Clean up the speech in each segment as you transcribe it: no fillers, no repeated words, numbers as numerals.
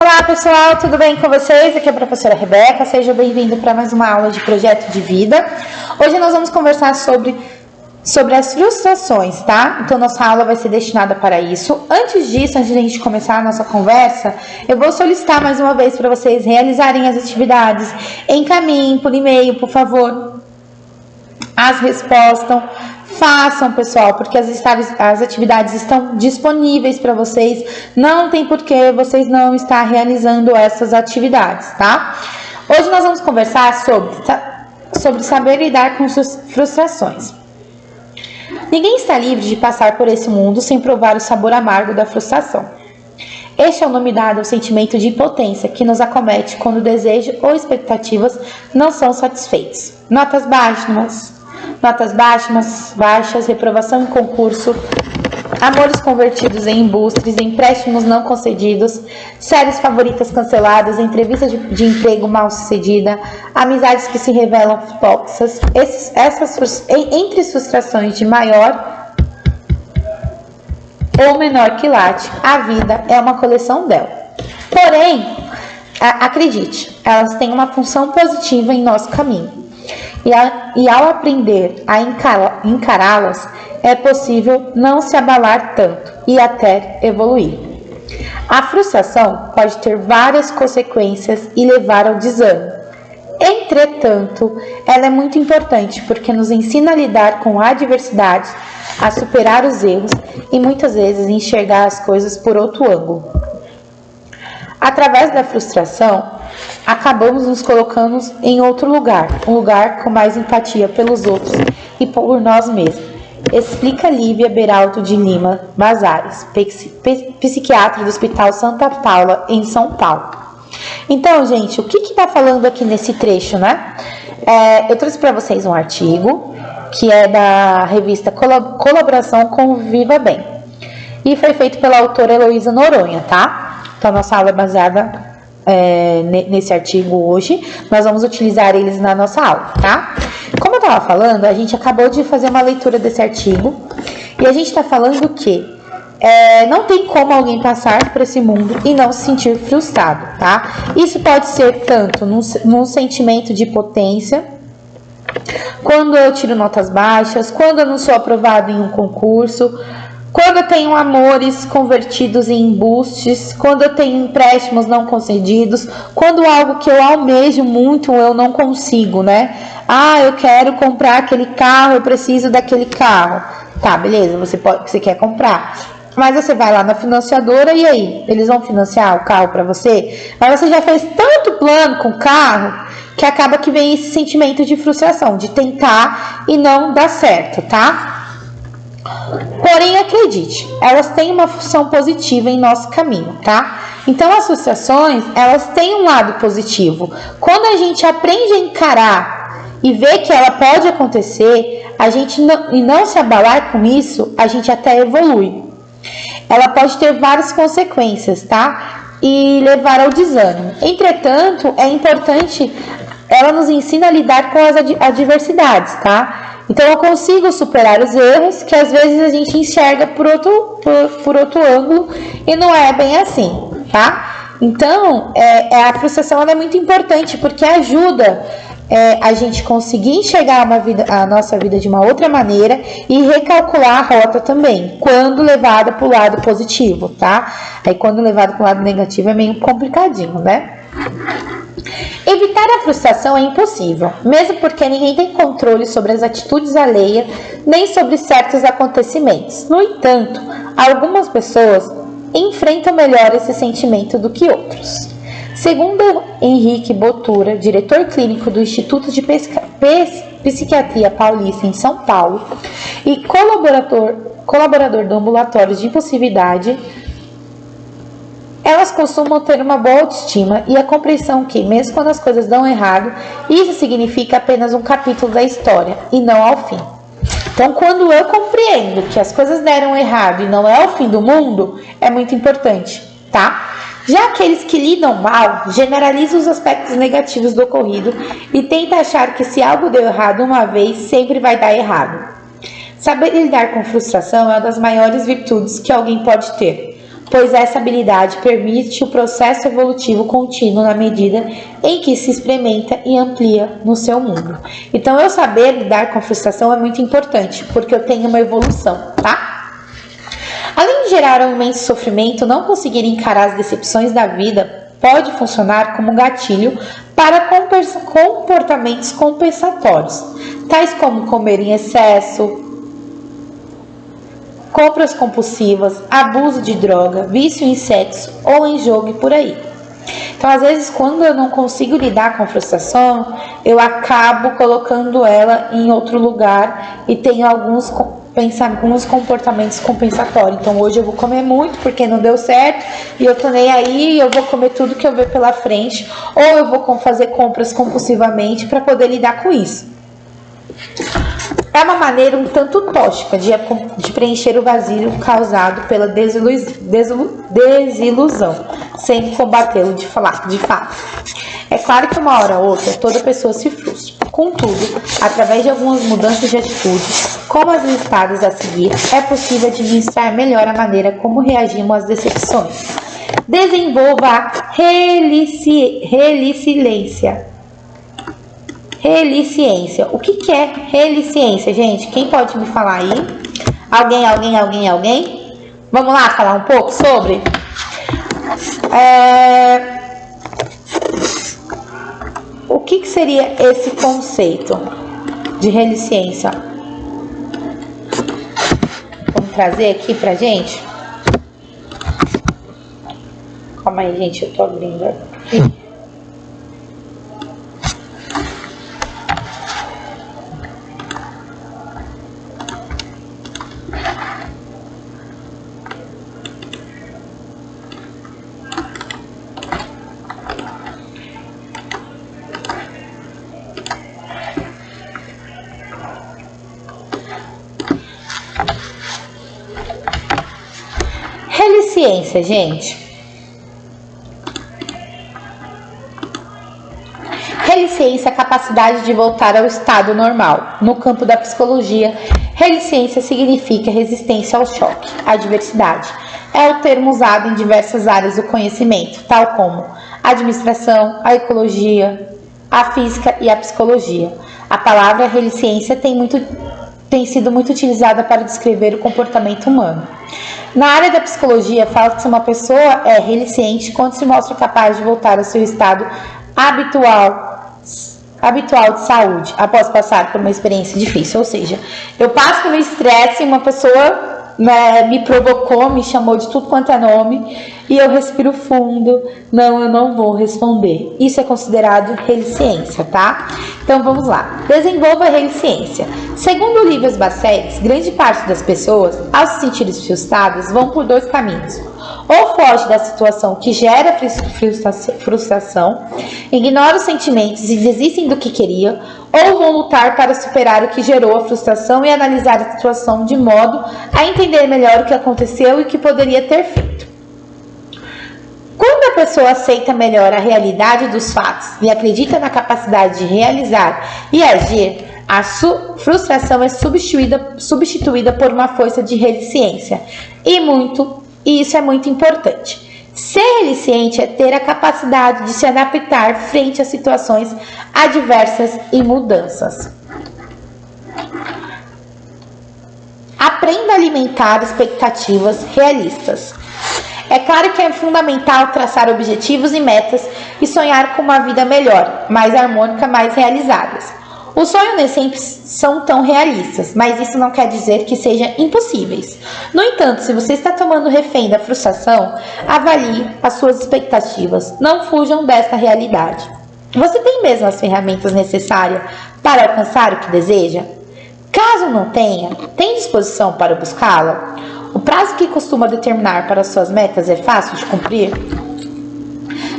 Olá pessoal, tudo bem com vocês? Aqui é a professora Rebeca, seja bem-vindo para mais uma aula de projeto de vida. Hoje nós vamos conversar sobre as frustrações, tá? Então nossa aula vai ser destinada para isso. Antes disso, antes de a gente começar a nossa conversa, eu vou solicitar mais uma vez para vocês realizarem as atividades. Encaminhem por e-mail, por favor, as respostas. Façam, pessoal, porque as atividades estão disponíveis para vocês. Não tem por que vocês não estar realizando essas atividades, tá? Hoje nós vamos conversar sobre saber lidar com suas frustrações. Ninguém está livre de passar por esse mundo sem provar o sabor amargo da frustração. Este é o nome dado ao sentimento de impotência que nos acomete quando o desejo ou expectativas não são satisfeitos. Notas baixas, reprovação em concurso, amores convertidos em embustres, empréstimos não concedidos, séries favoritas canceladas, entrevistas de emprego mal sucedida, amizades que se revelam tóxicas. Entre frustrações de maior ou menor quilate, a vida é uma coleção dela. Porém, acredite, elas têm uma função positiva em nosso caminho. E ao aprender a encará-las, é possível não se abalar tanto e até evoluir. A frustração pode ter várias consequências e levar ao desânimo. Entretanto, ela é muito importante porque nos ensina a lidar com a adversidade, a superar os erros e muitas vezes enxergar as coisas por outro ângulo. Através da frustração, acabamos nos colocando em outro lugar, um lugar com mais empatia pelos outros e por nós mesmos. Explica Lívia Beraldo de Lima Bazares, psiquiatra do Hospital Santa Paula, em São Paulo. Então, gente, o que está falando aqui nesse trecho, né? Eu trouxe para vocês um artigo que é da revista Colaboração com Viva Bem e foi feito pela autora Heloísa Noronha, tá? Então, a nossa aula é baseada nesse artigo hoje. Nós vamos utilizar eles na nossa aula, tá? Como eu estava falando, a gente acabou de fazer uma leitura desse artigo e a gente está falando que não tem como alguém passar por esse mundo e não se sentir frustrado, tá? Isso pode ser tanto num sentimento de potência, quando eu tiro notas baixas, quando eu não sou aprovado em um concurso, quando eu tenho amores convertidos em embustes, quando eu tenho empréstimos não concedidos, quando algo que eu almejo muito eu não consigo, né? Eu quero comprar aquele carro, eu preciso daquele carro. Tá, beleza, você quer comprar. Mas você vai lá na financiadora e aí? Eles vão financiar o carro para você? Mas você já fez tanto plano com o carro que acaba que vem esse sentimento de frustração, de tentar e não dar certo, tá? Porém, acredite, elas têm uma função positiva em nosso caminho, tá? Então, as frustrações, elas têm um lado positivo. Quando a gente aprende a encarar e ver que ela pode acontecer, e não se abalar com isso, a gente até evolui. Ela pode ter várias consequências, tá? E levar ao desânimo. Entretanto, é importante, ela nos ensina a lidar com as adversidades, tá? Então, eu consigo superar os erros que às vezes a gente enxerga por outro ângulo e não é bem assim, tá? Então, a frustração ela é muito importante porque ajuda a gente conseguir enxergar a nossa vida de uma outra maneira e recalcular a rota também, quando levada para o lado positivo, tá? Aí, quando levada para o lado negativo é meio complicadinho, né? Evitar a frustração é impossível, mesmo porque ninguém tem controle sobre as atitudes alheias nem sobre certos acontecimentos. No entanto, algumas pessoas enfrentam melhor esse sentimento do que outros. Segundo Henrique Botura, diretor clínico do Instituto de Psiquiatria Paulista em São Paulo e colaborador do Ambulatório de Impulsividade, elas costumam ter uma boa autoestima e a compreensão que, mesmo quando as coisas dão errado, isso significa apenas um capítulo da história e não ao fim. Então, quando eu compreendo que as coisas deram errado e não é o fim do mundo, é muito importante, tá? Já aqueles que lidam mal, generalizam os aspectos negativos do ocorrido e tentam achar que se algo deu errado uma vez, sempre vai dar errado. Saber lidar com frustração é uma das maiores virtudes que alguém pode ter. pois essa habilidade permite o processo evolutivo contínuo na medida em que se experimenta e amplia no seu mundo. Então, eu saber lidar com a frustração é muito importante, porque eu tenho uma evolução, tá? Além de gerar um imenso sofrimento, não conseguir encarar as decepções da vida pode funcionar como gatilho para comportamentos compensatórios, tais como comer em excesso, compras compulsivas, abuso de droga, vício em sexo ou em jogo e por aí. Então, às vezes, quando eu não consigo lidar com a frustração, eu acabo colocando ela em outro lugar e tenho alguns comportamentos compensatórios. Então, hoje eu vou comer muito porque não deu certo e eu tô nem aí, eu vou comer tudo que eu ver pela frente, ou eu vou fazer compras compulsivamente para poder lidar com isso. É uma maneira um tanto tóxica de preencher o vazio causado pela desilusão, sem combatê-lo de fato. É claro que uma hora ou outra toda pessoa se frustra. Contudo, através de algumas mudanças de atitude, como as listadas a seguir, é possível administrar melhor a maneira como reagimos às decepções. Desenvolva a relicência. Relicência. O que é relicência, gente? Quem pode me falar aí? Alguém? Vamos lá falar um pouco sobre? O que seria esse conceito de relicência? Vamos trazer aqui pra gente? Calma aí, gente, eu tô abrindo aqui. Relicência, gente. Relicência é a capacidade de voltar ao estado normal. No campo da psicologia, relicência significa resistência ao choque, à adversidade. É o termo usado em diversas áreas do conhecimento, tal como a administração, a ecologia, a física e a psicologia. A palavra relicência tem sido muito utilizada para descrever o comportamento humano. Na área da psicologia, fala que uma pessoa é relicente quando se mostra capaz de voltar ao seu estado habitual de saúde, após passar por uma experiência difícil. Ou seja, eu passo por um estresse e uma pessoa me provocou, me chamou de tudo quanto é nome, e eu respiro fundo, não, eu não vou responder. Isso é considerado relicência, tá? Então vamos lá. Desenvolva a relicência. Segundo o Livres Baceres, grande parte das pessoas, ao se sentirem frustradas, vão por dois caminhos. Ou foge da situação que gera frustração, ignora os sentimentos e desistem do que queria, ou vão lutar para superar o que gerou a frustração e analisar a situação de modo a entender melhor o que aconteceu e o que poderia ter feito. Quando a pessoa aceita melhor a realidade dos fatos e acredita na capacidade de realizar e agir, a frustração é substituída por uma força de relicência. E isso é muito importante. Ser relicente é ter a capacidade de se adaptar frente a situações adversas e mudanças. Aprenda a alimentar expectativas realistas. É claro que é fundamental traçar objetivos e metas e sonhar com uma vida melhor, mais harmônica, mais realizadas. Os sonhos nem sempre são tão realistas, mas isso não quer dizer que sejam impossíveis. No entanto, se você está tomando refém da frustração, avalie as suas expectativas. Não fujam desta realidade. Você tem mesmo as ferramentas necessárias para alcançar o que deseja? Caso não tenha, tem disposição para buscá-la? O prazo que costuma determinar para suas metas é fácil de cumprir?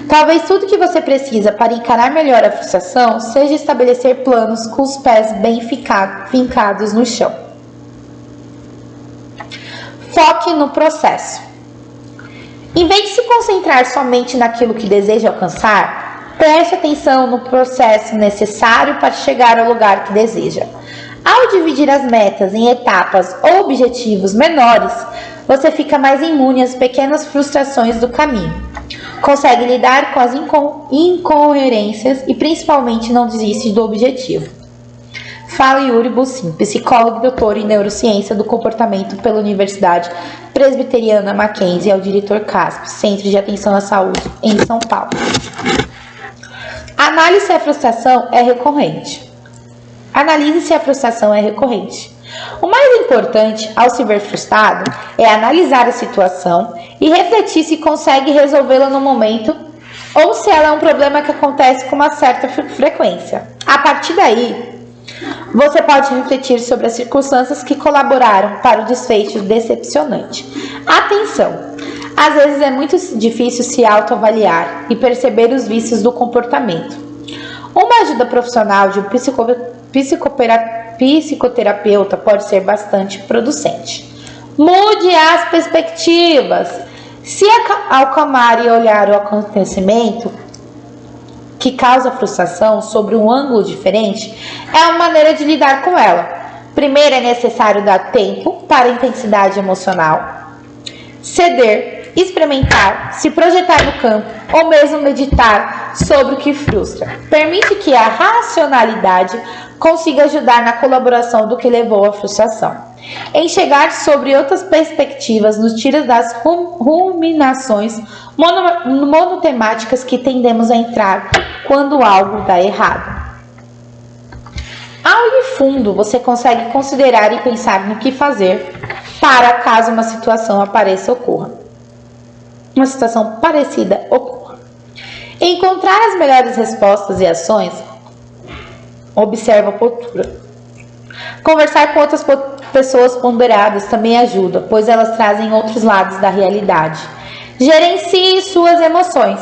Talvez tudo que você precisa para encarar melhor a frustração seja estabelecer planos com os pés bem fincados no chão. Foque no processo. Em vez de se concentrar somente naquilo que deseja alcançar, preste atenção no processo necessário para chegar ao lugar que deseja. Ao dividir as metas em etapas ou objetivos menores, você fica mais imune às pequenas frustrações do caminho. Consegue lidar com as incoerências e principalmente não desiste do objetivo. Fala Yuri Bussin, psicólogo e doutor em neurociência do comportamento pela Universidade Presbiteriana Mackenzie, é o diretor CASP, Centro de Atenção à Saúde, em São Paulo. Analise se a frustração é recorrente. Analise se a frustração é recorrente. O mais importante ao se ver frustrado é analisar a situação e refletir se consegue resolvê-la no momento ou se ela é um problema que acontece com uma certa frequência. A partir daí, você pode refletir sobre as circunstâncias que colaboraram para o desfecho decepcionante. Atenção! Às vezes é muito difícil se autoavaliar e perceber os vícios do comportamento. Uma ajuda profissional de um psicoterapeuta pode ser bastante producente. Mude as perspectivas. Se acalmar e olhar o acontecimento que causa frustração sobre um ângulo diferente é uma maneira de lidar com ela. Primeiro, é necessário dar tempo para a intensidade emocional, ceder, experimentar, se projetar no campo ou mesmo meditar sobre o que frustra. Permite que a racionalidade consiga ajudar na colaboração do que levou à frustração. Enxergar sobre outras perspectivas nos tira das ruminações monotemáticas que tendemos a entrar quando algo dá errado. Ao ir fundo, você consegue considerar e pensar no que fazer para caso uma situação uma situação parecida ocorra. Encontrar as melhores respostas e ações. Observa a postura. Conversar com outras pessoas ponderadas também ajuda, pois elas trazem outros lados da realidade. Gerencie suas emoções.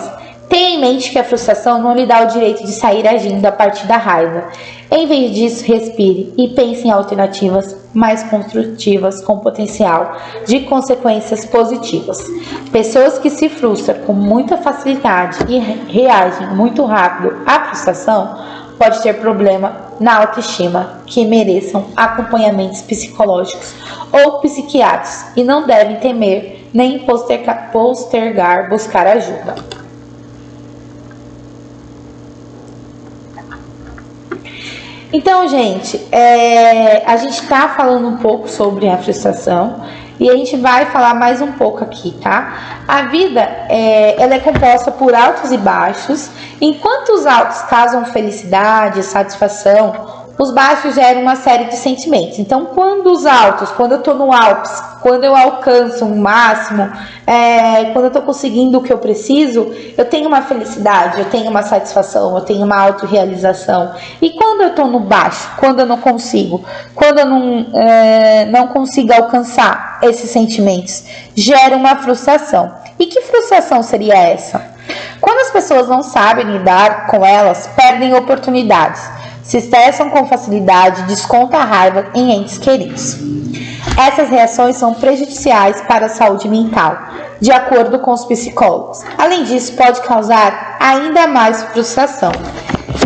Tenha em mente que a frustração não lhe dá o direito de sair agindo a partir da raiva. Em vez disso, respire e pense em alternativas mais construtivas com potencial de consequências positivas. Pessoas que se frustram com muita facilidade e reagem muito rápido à frustração pode ter problema na autoestima que mereçam acompanhamentos psicológicos ou psiquiátricos e não devem temer nem postergar buscar ajuda. Então, gente, a gente tá falando um pouco sobre a frustração e a gente vai falar mais um pouco aqui, tá? A vida, ela é composta por altos e baixos. Enquanto os altos causam felicidade, satisfação, os baixos geram uma série de sentimentos. Então, quando eu tô no ápice, quando eu alcanço um máximo, quando eu tô conseguindo o que eu preciso, eu tenho uma felicidade, eu tenho uma satisfação, eu tenho uma autorrealização. E quando eu tô no baixo, quando eu não consigo, quando eu não consigo alcançar esses sentimentos, gera uma frustração. E que frustração seria essa? Quando as pessoas não sabem lidar com elas, perdem oportunidades, se estressam com facilidade, descontam a raiva em entes queridos. Essas reações são prejudiciais para a saúde mental, de acordo com os psicólogos. Além disso, pode causar ainda mais frustração.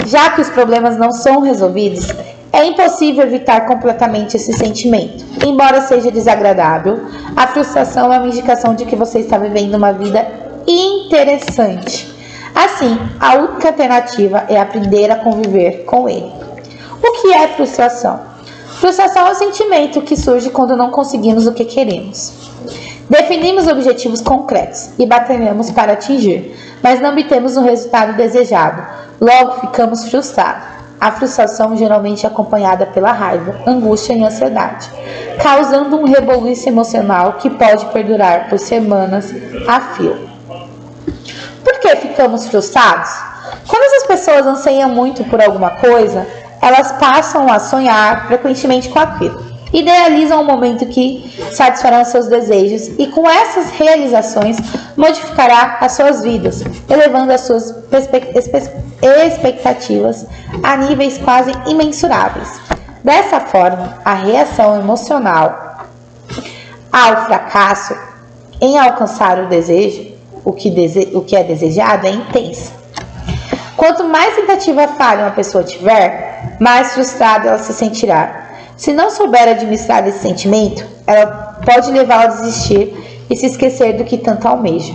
Já que os problemas não são resolvidos, é impossível evitar completamente esse sentimento. Embora seja desagradável, a frustração é uma indicação de que você está vivendo uma vida interessante. Assim, a única alternativa é aprender a conviver com ele. O que é frustração? Frustração é um sentimento que surge quando não conseguimos o que queremos. Definimos objetivos concretos e batalhamos para atingir, mas não obtemos o resultado desejado. Logo, ficamos frustrados. A frustração geralmente é acompanhada pela raiva, angústia e ansiedade, causando um rebuliço emocional que pode perdurar por semanas a fio. Por que ficamos frustrados? Quando as pessoas anseiam muito por alguma coisa, elas passam a sonhar frequentemente com aquilo. Idealizam um momento que satisfará seus desejos e com essas realizações modificará as suas vidas, elevando as suas expectativas a níveis quase imensuráveis. Dessa forma, a reação emocional ao fracasso em alcançar o desejo, o que é desejado, é intensa. Quanto mais tentativa falha uma pessoa tiver, mais frustrada ela se sentirá. Se não souber administrar esse sentimento, ela pode levá-la a desistir e se esquecer do que tanto almeja.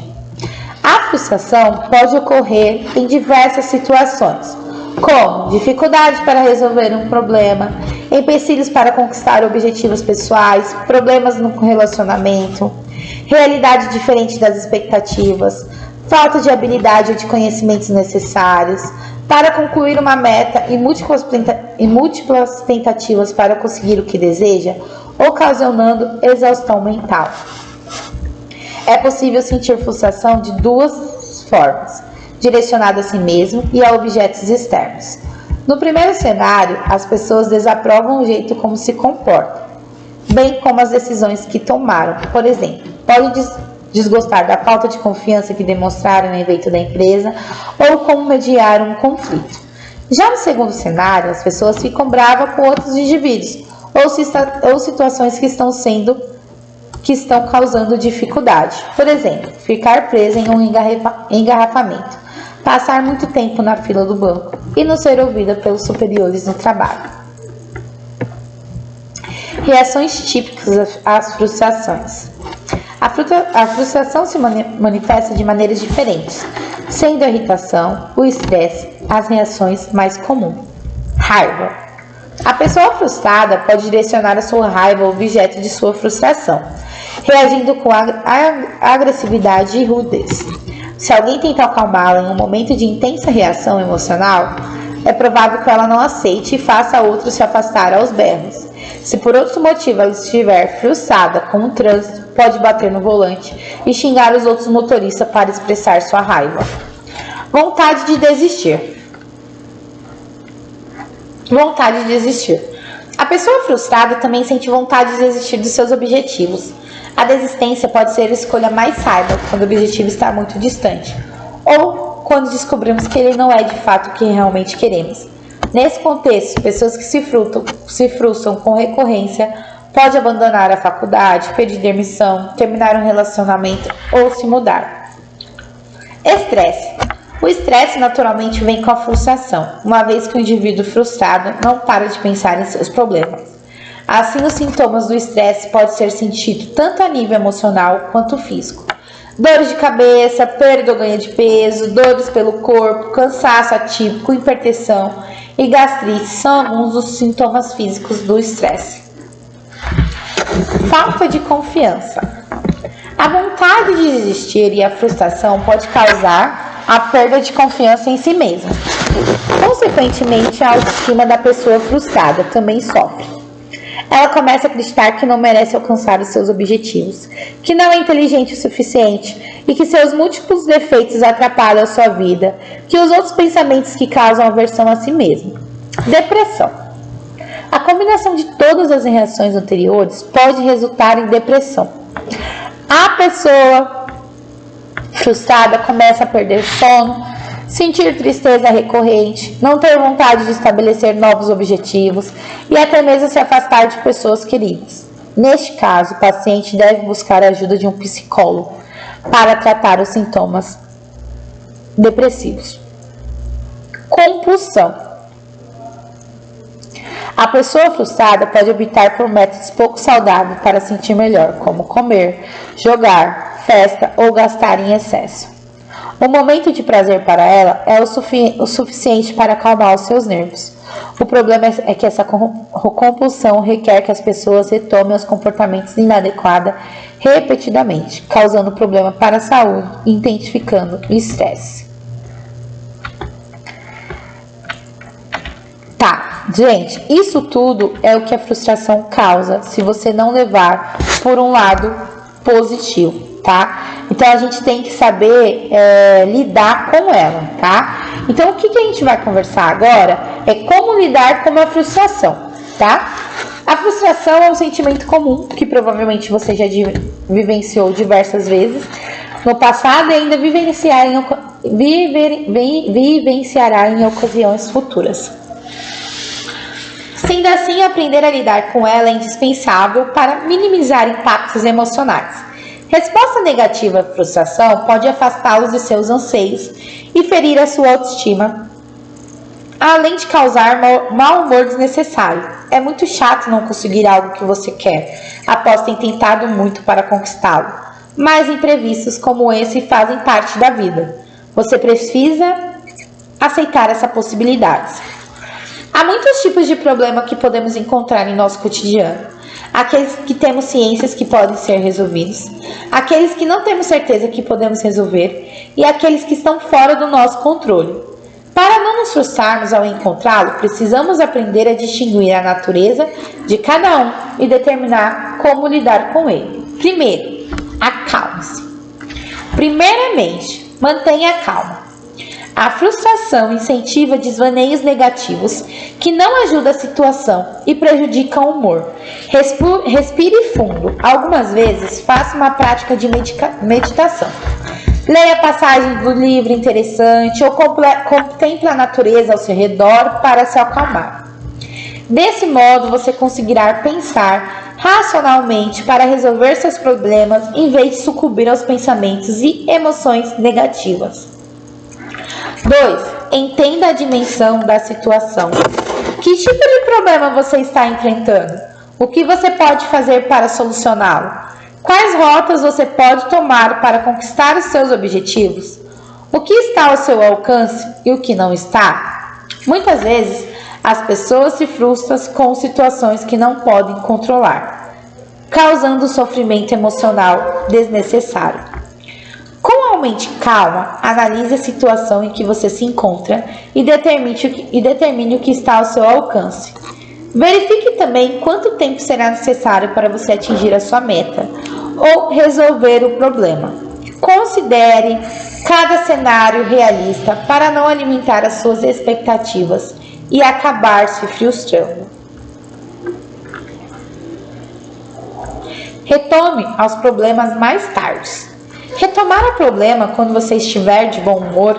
A frustração pode ocorrer em diversas situações, como dificuldade para resolver um problema, empecilhos para conquistar objetivos pessoais, problemas no relacionamento, realidade diferente das expectativas, falta de habilidade ou de conhecimentos necessários para concluir uma meta e múltiplas tentativas para conseguir o que deseja, ocasionando exaustão mental. É possível sentir frustração de duas formas, direcionada a si mesmo e a objetos externos. No primeiro cenário, as pessoas desaprovam o jeito como se comportam, bem como as decisões que tomaram. Por exemplo, podem desgostar da falta de confiança que demonstraram no evento da empresa ou como mediar um conflito. Já no segundo cenário, as pessoas ficam bravas com outros indivíduos ou situações que estão causando dificuldade. Por exemplo, ficar presa em um engarrafamento, passar muito tempo na fila do banco e não ser ouvida pelos superiores no trabalho. Reações típicas às frustrações. A frustração se manifesta de maneiras diferentes, sendo a irritação, o estresse, as reações mais comuns. Raiva. A pessoa frustrada pode direcionar a sua raiva ao objeto de sua frustração, reagindo com agressividade e rudez. Se alguém tenta acalmá-la em um momento de intensa reação emocional, é provável que ela não aceite e faça outro se afastar aos berros. Se por outro motivo ela estiver frustrada com o trânsito, pode bater no volante e xingar os outros motoristas para expressar sua raiva. Vontade de desistir. Vontade de desistir. A pessoa frustrada também sente vontade de desistir dos seus objetivos. A desistência pode ser a escolha mais sábia quando o objetivo está muito distante, ou quando descobrimos que ele não é de fato o que realmente queremos. Nesse contexto, pessoas que se frustram com recorrência podem abandonar a faculdade, pedir demissão, terminar um relacionamento ou se mudar. Estresse. O estresse naturalmente vem com a frustração, uma vez que o indivíduo frustrado não para de pensar em seus problemas. Assim, os sintomas do estresse podem ser sentidos tanto a nível emocional quanto físico. Dores de cabeça, perda ou ganho de peso, dores pelo corpo, cansaço atípico, hipertensão e gastrite são alguns dos sintomas físicos do estresse. Falta de confiança. A vontade de desistir e a frustração pode causar a perda de confiança em si mesmo. Consequentemente, a autoestima da pessoa frustrada também sofre. Ela começa a acreditar que não merece alcançar os seus objetivos, que não é inteligente o suficiente e que seus múltiplos defeitos atrapalham a sua vida, que os outros pensamentos que causam aversão a si mesmo. Depressão. A combinação de todas as reações anteriores pode resultar em depressão. A pessoa frustrada começa a perder sono, sentir tristeza recorrente, não ter vontade de estabelecer novos objetivos e até mesmo se afastar de pessoas queridas. Neste caso, o paciente deve buscar a ajuda de um psicólogo para tratar os sintomas depressivos. Compulsão. A pessoa frustrada pode optar por métodos pouco saudáveis para sentir melhor, como comer, jogar, festa ou gastar em excesso. O momento de prazer para ela é o suficiente para acalmar os seus nervos. O problema é que essa compulsão requer que as pessoas retomem os comportamentos inadequados repetidamente, causando problema para a saúde e intensificando o estresse. Tá, gente, isso tudo é o que a frustração causa se você não levar por um lado positivo, tá? Então a gente tem que saber lidar com ela, tá? Então o que a gente vai conversar agora é como lidar com a frustração, tá? A frustração é um sentimento comum que provavelmente você já vivenciou diversas vezes no passado e ainda vivenciará em ocasiões futuras. Sendo assim, aprender a lidar com ela é indispensável para minimizar impactos emocionais. Resposta negativa à frustração pode afastá-los de seus anseios e ferir a sua autoestima além de causar mau humor desnecessário. É muito chato não conseguir algo que você quer, após ter tentado muito para conquistá-lo. Mas imprevistos como esse fazem parte da vida. Você precisa aceitar essa possibilidade. Há muitos tipos de problema que podemos encontrar em nosso cotidiano. Aqueles que temos ciências que podem ser resolvidos, aqueles que não temos certeza que podemos resolver e aqueles que estão fora do nosso controle. Para não nos frustrarmos ao encontrá-lo, precisamos aprender a distinguir a natureza de cada um e determinar como lidar com ele. Primeiro, acalme-se. Primeiramente, mantenha a calma. A frustração incentiva desvaneios negativos que não ajudam a situação e prejudicam o humor. Respire fundo. Algumas vezes, faça uma prática de meditação. Leia passagens do livro interessante ou contemple a natureza ao seu redor para se acalmar. Desse modo, você conseguirá pensar racionalmente para resolver seus problemas em vez de sucumbir aos pensamentos e emoções negativas. 2. Entenda a dimensão da situação. Que tipo de problema você está enfrentando? O que você pode fazer para solucioná-lo? Quais rotas você pode tomar para conquistar os seus objetivos? O que está ao seu alcance e o que não está? Muitas vezes, as pessoas se frustram com situações que não podem controlar, causando sofrimento emocional desnecessário. Com a mente calma, analise a situação em que você se encontra e determine o que está ao seu alcance. Verifique também quanto tempo será necessário para você atingir a sua meta ou resolver o problema. Considere cada cenário realista para não alimentar as suas expectativas e acabar se frustrando. Retome aos problemas mais tarde. Retomar o problema quando você estiver de bom humor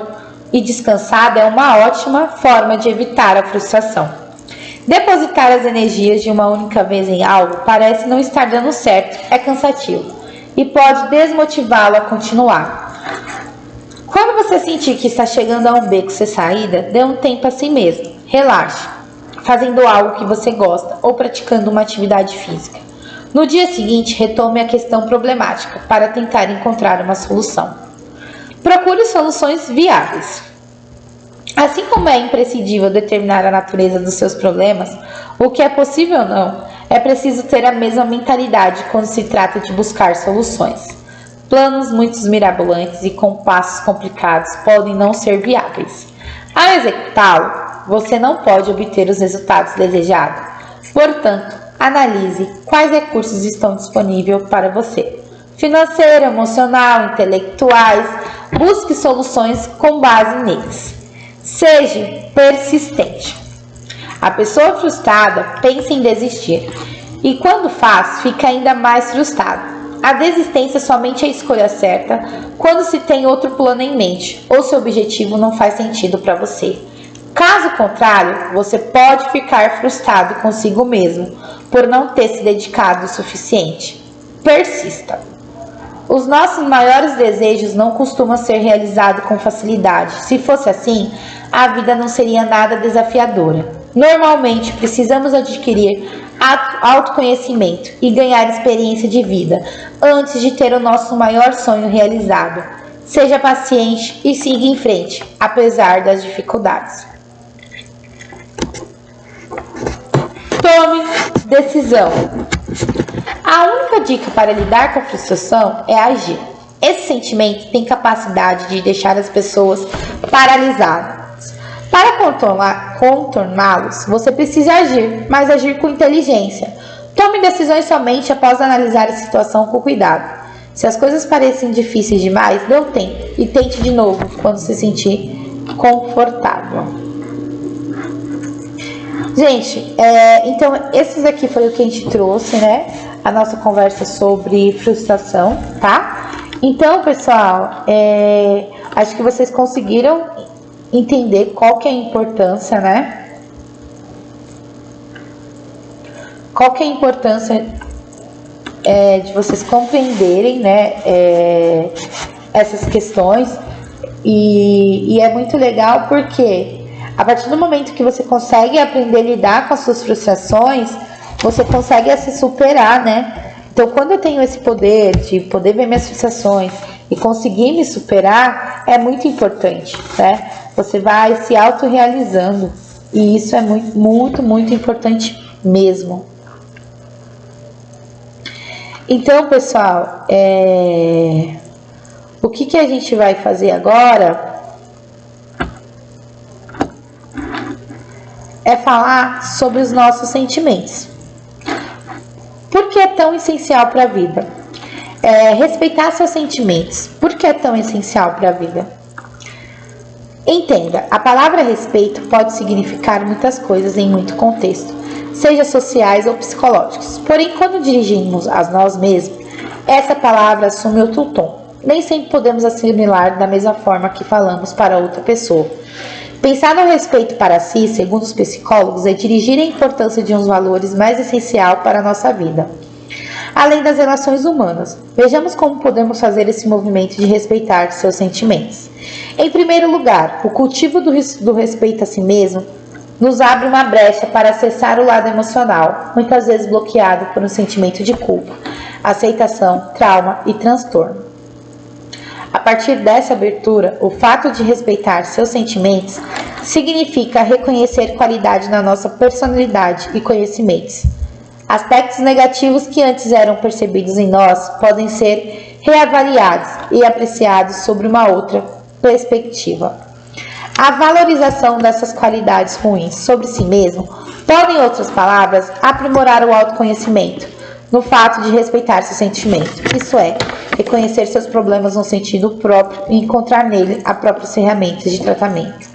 e descansado é uma ótima forma de evitar a frustração. Depositar as energias de uma única vez em algo parece não estar dando certo, é cansativo e pode desmotivá-lo a continuar. Quando você sentir que está chegando a um beco sem saída, dê um tempo a si mesmo. Relaxe, fazendo algo que você gosta ou praticando uma atividade física. No dia seguinte, retome a questão problemática para tentar encontrar uma solução. Procure soluções viáveis. Assim como é imprescindível determinar a natureza dos seus problemas, o que é possível ou não, é preciso ter a mesma mentalidade quando se trata de buscar soluções. Planos muito mirabolantes e com passos complicados podem não ser viáveis. Ao executá-lo, você não pode obter os resultados desejados. Portanto, analise quais recursos estão disponíveis para você. Financeiro, emocional, intelectuais. Busque soluções com base neles. Seja persistente. A pessoa frustrada pensa em desistir e quando faz, fica ainda mais frustrada. A desistência somente é a escolha certa quando se tem outro plano em mente ou seu objetivo não faz sentido para você. Caso contrário, você pode ficar frustrado consigo mesmo por não ter se dedicado o suficiente. Persista. Os nossos maiores desejos não costumam ser realizados com facilidade. Se fosse assim, a vida não seria nada desafiadora. Normalmente, precisamos adquirir autoconhecimento e ganhar experiência de vida antes de ter o nosso maior sonho realizado. Seja paciente e siga em frente, apesar das dificuldades. Tome decisão. A única dica para lidar com a frustração é agir. Esse sentimento tem capacidade de deixar as pessoas paralisadas. Para contorná-los, você precisa agir, mas agir com inteligência. Tome decisões somente após analisar a situação com cuidado. Se as coisas parecem difíceis demais, dê um tempo e tente de novo quando se sentir confortável. Gente, então esses aqui foi o que a gente trouxe, né? A nossa conversa sobre frustração, tá? Então, pessoal, acho que vocês conseguiram entender qual que é a importância, né? Qual que é a importância de vocês compreenderem, né? Essas questões. E é muito legal porque A partir do momento que você consegue aprender a lidar com as suas frustrações, você consegue se superar, né? Então, quando eu tenho esse poder de poder ver minhas frustrações e conseguir me superar, é muito importante, né? Você vai se autorrealizando e isso é muito, muito, muito importante mesmo. Então, pessoal, o que a gente vai fazer agora é falar sobre os nossos sentimentos. Por que é tão essencial para a vida? Respeitar seus sentimentos. Por que é tão essencial para a vida? Entenda, a palavra respeito pode significar muitas coisas em muito contexto, seja sociais ou psicológicos. Porém, quando dirigimos a nós mesmos, essa palavra assume outro tom. Nem sempre podemos assimilar da mesma forma que falamos para outra pessoa. Pensar no respeito para si, segundo os psicólogos, é dirigir a importância de uns valores mais essencial para a nossa vida. Além das relações humanas, vejamos como podemos fazer esse movimento de respeitar seus sentimentos. Em primeiro lugar, o cultivo do respeito a si mesmo nos abre uma brecha para acessar o lado emocional, muitas vezes bloqueado por um sentimento de culpa, aceitação, trauma e transtorno. A partir dessa abertura, o fato de respeitar seus sentimentos significa reconhecer qualidade na nossa personalidade e conhecimentos. Aspectos negativos que antes eram percebidos em nós podem ser reavaliados e apreciados sobre uma outra perspectiva. A valorização dessas qualidades ruins sobre si mesmo pode, em outras palavras, aprimorar o autoconhecimento, no fato de respeitar seus sentimentos, isso é, reconhecer seus problemas no sentido próprio e encontrar nele as próprias ferramentas de tratamento.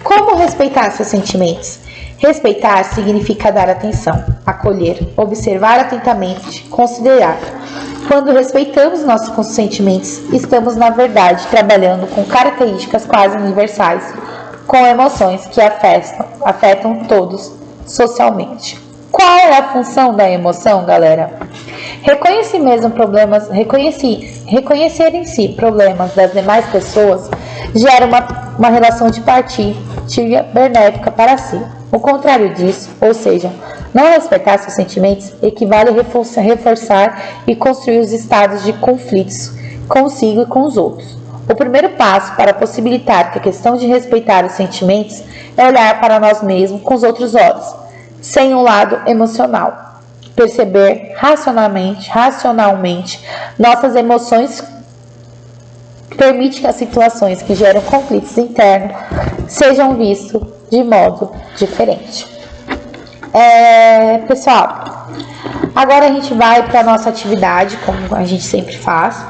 Como respeitar seus sentimentos? Respeitar significa dar atenção, acolher, observar atentamente, considerar. Quando respeitamos nossos sentimentos, estamos, na verdade, trabalhando com características quase universais, com emoções que afetam todos socialmente. Qual é a função da emoção, galera? Reconhecer em si problemas das demais pessoas gera uma relação de partilha benéfica para si. O contrário disso, ou seja, não respeitar seus sentimentos, equivale a reforçar e construir os estados de conflitos consigo e com os outros. O primeiro passo para possibilitar que a questão de respeitar os sentimentos é olhar para nós mesmos com os outros olhos, sem um lado emocional. Perceber racionalmente nossas emoções permite que as situações que geram conflitos internos sejam vistas de modo diferente. Pessoal, agora a gente vai para a nossa atividade, como a gente sempre faz.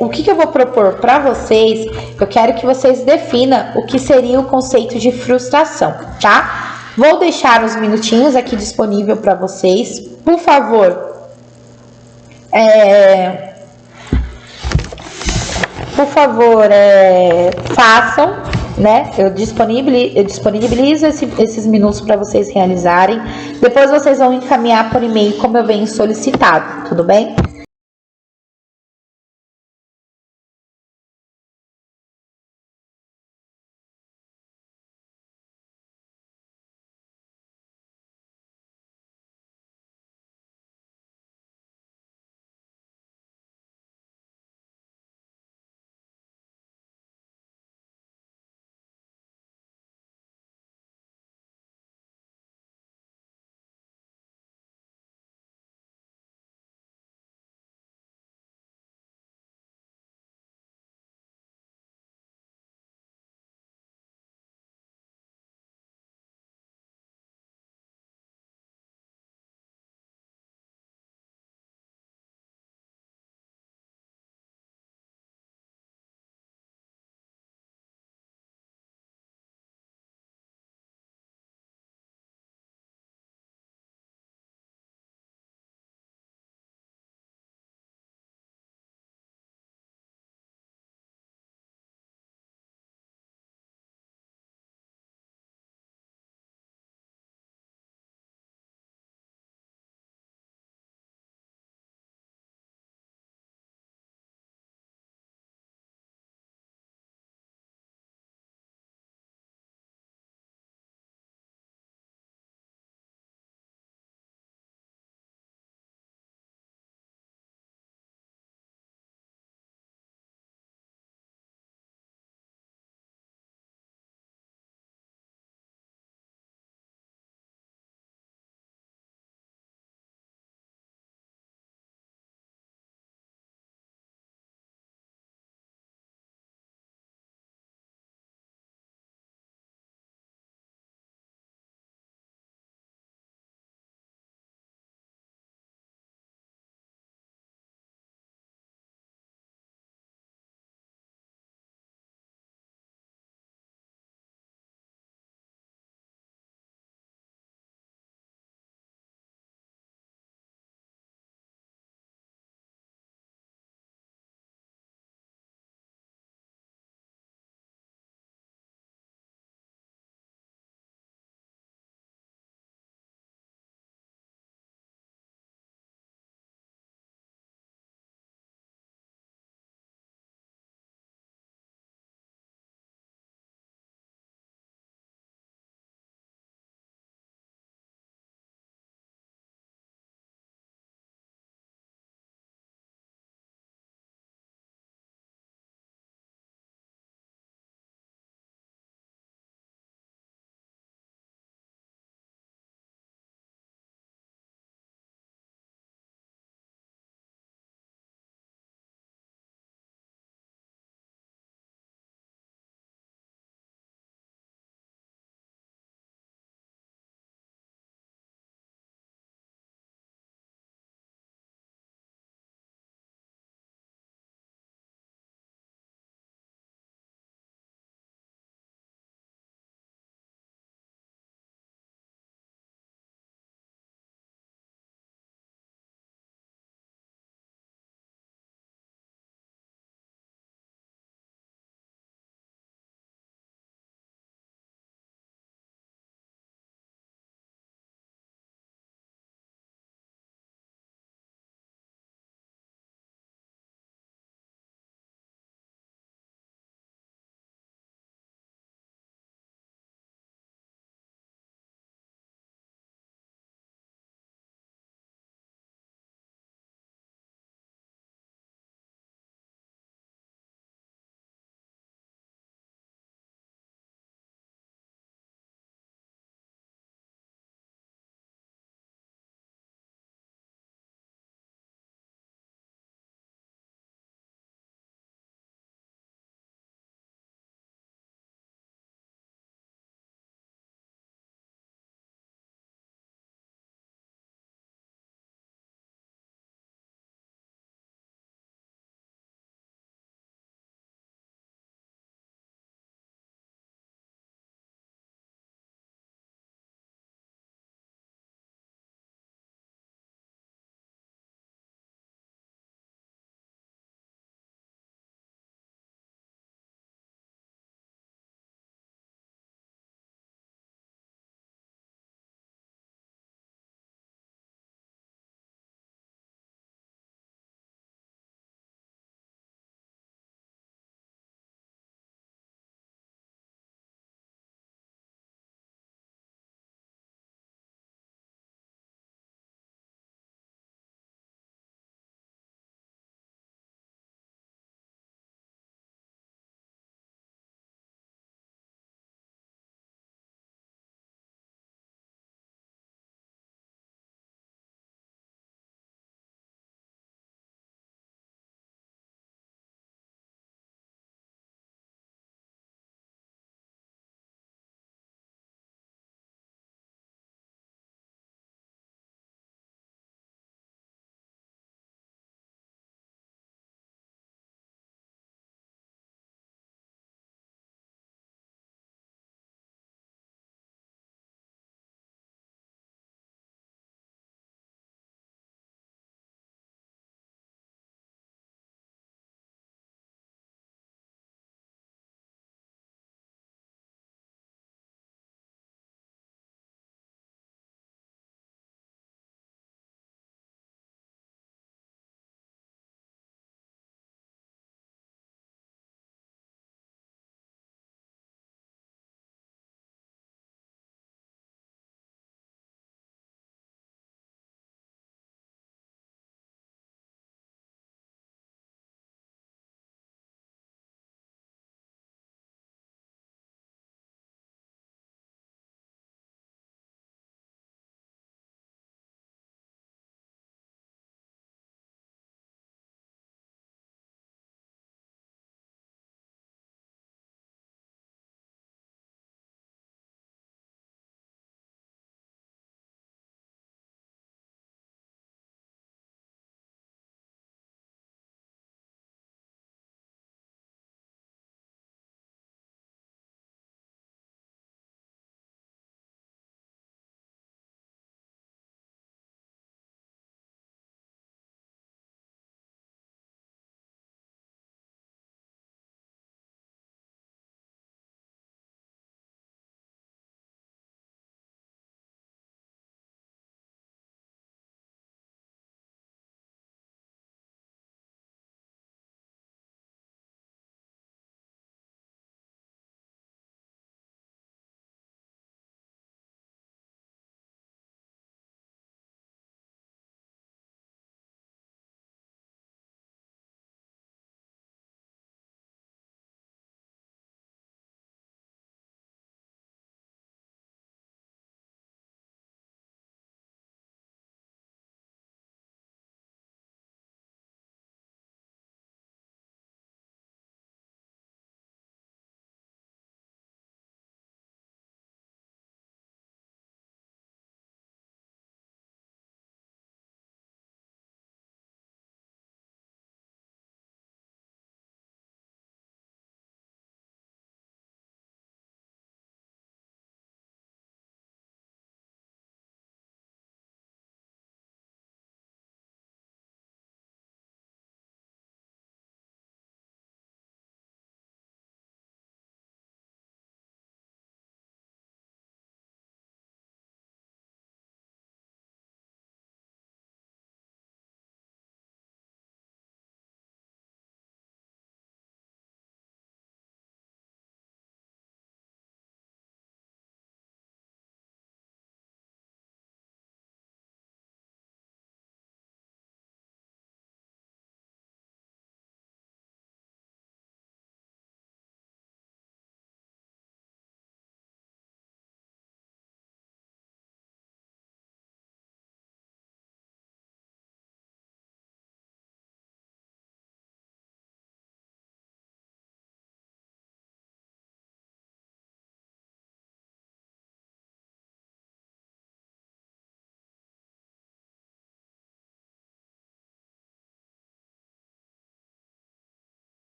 O que eu vou propor para vocês? Eu quero que vocês definam o que seria o conceito de frustração, tá? Vou deixar uns minutinhos aqui disponível para vocês. Por favor, façam, né? Eu disponibilizo esses minutos para vocês realizarem. Depois vocês vão encaminhar por e-mail como eu venho solicitado, tudo bem?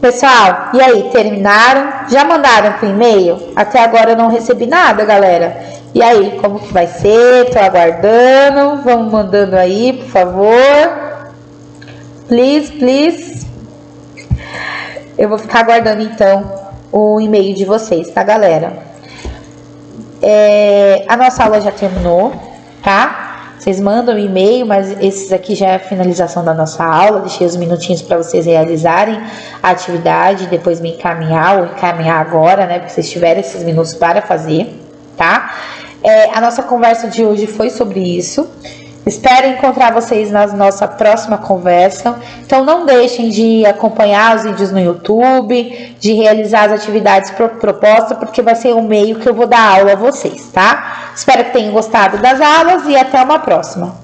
Pessoal, e aí, terminaram? Já mandaram pro e-mail? Até agora eu não recebi nada, galera. E aí, como que vai ser? Tô aguardando. Vamos mandando aí, por favor. Please, please. Eu vou ficar aguardando, então, o e-mail de vocês, tá, galera? A nossa aula já terminou, tá? Vocês mandam e-mail, mas esses aqui já é a finalização da nossa aula. Deixei os minutinhos para vocês realizarem a atividade, depois me encaminhar ou encaminhar agora, né? Porque vocês tiverem esses minutos para fazer, tá? A nossa conversa de hoje foi sobre isso. Espero encontrar vocês na nossa próxima conversa. Então não deixem de acompanhar os vídeos no YouTube, de realizar as atividades propostas, porque vai ser o meio que eu vou dar aula a vocês, tá? Espero que tenham gostado das aulas e até uma próxima.